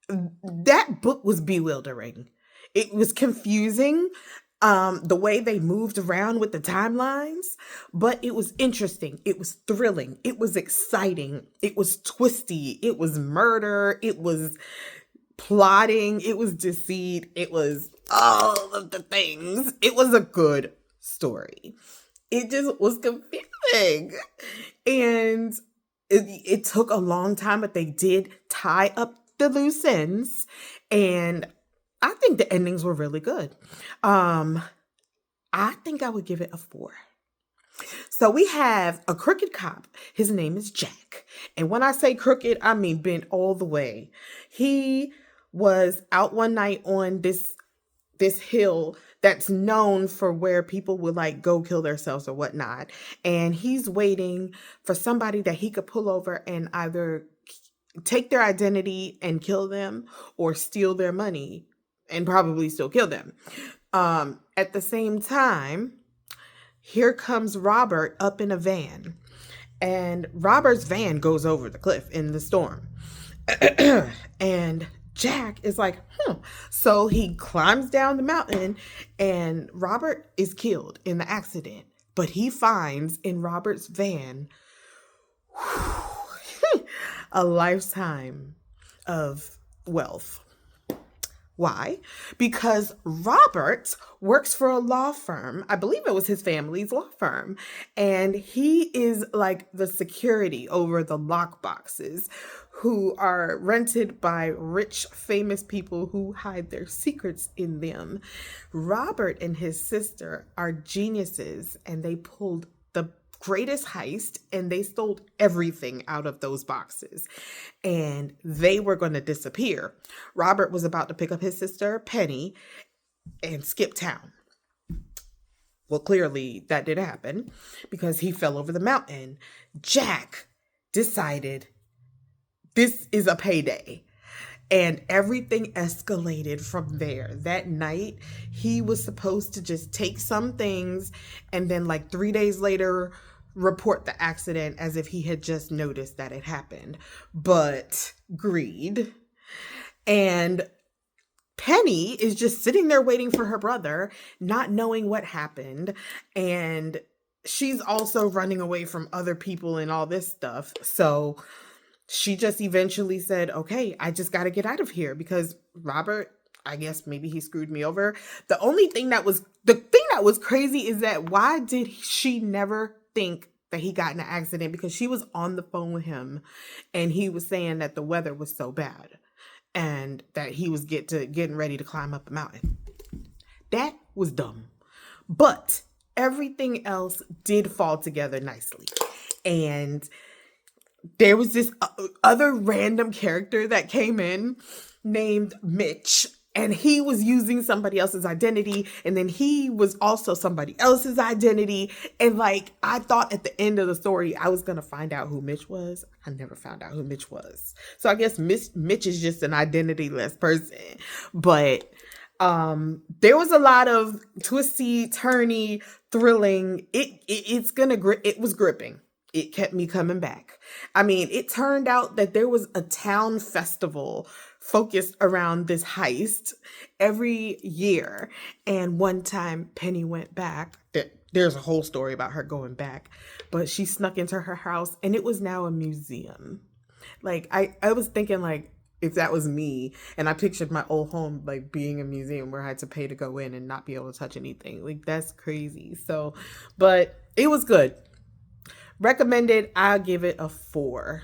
that book was bewildering. It was confusing, the way they moved around with the timelines, but it was interesting. It was thrilling. It was exciting. It was twisty. It was murder. It was plotting. It was deceit. It was all of the things. It was a good story. It just was confusing. And it took a long time, but they did tie up the loose ends. And I think the endings were really good. Um, I think I would give it a 4. So we have a crooked cop. His name is Jack. And when I say crooked, I mean bent all the way. He was out one night on this hill that's known for where people would like go kill themselves or whatnot. And he's waiting for somebody that he could pull over and either take their identity and kill them or steal their money and probably still kill them. At the same time, here comes Robert up in a van, and Robert's van goes over the cliff in the storm. And Jack is like, So he climbs down the mountain, and Robert is killed in the accident. But he finds in Robert's van a lifetime of wealth. Why? Because Robert works for a law firm. I believe it was his family's law firm. And he is like the security over the lock boxes who are rented by rich, famous people who hide their secrets in them. Robert and his sister are geniuses, and they pulled the greatest heist, and they stole everything out of those boxes, and they were going to disappear. Robert was about to pick up his sister Penny and skip town. Well, clearly that didn't happen because he fell over the mountain. Jack decided this is a payday. And everything escalated from there. That night, he was supposed to just take some things and then, like 3 days later, report the accident as if he had just noticed that it happened. But greed. And Penny is just sitting there waiting for her brother, not knowing what happened. And she's also running away from other people and all this stuff. So she just eventually said, okay, I just got to get out of here because Robert, I guess maybe he screwed me over. The thing that was crazy is that why did she never think that he got in an accident? Because she was on the phone with him and he was saying that the weather was so bad and that he was getting ready to climb up a mountain. That was dumb. But everything else did fall together nicely. And there was this other random character that came in named Mitch, and he was using somebody else's identity, and then he was also somebody else's identity. And like, I thought at the end of the story, I was going to find out who Mitch was. I never found out who Mitch was. So I guess Mitch is just an identityless person. But there was a lot of twisty, turny, thrilling. It was gripping. It kept me coming back. I mean, it turned out that there was a town festival focused around this heist every year. And one time Penny went back. There's a whole story about her going back, but she snuck into her house and it was now a museum. Like I was thinking like, if that was me and I pictured my old home like being a museum where I had to pay to go in and not be able to touch anything. Like that's crazy. So, but it was good. Recommended, I'll give it a 4.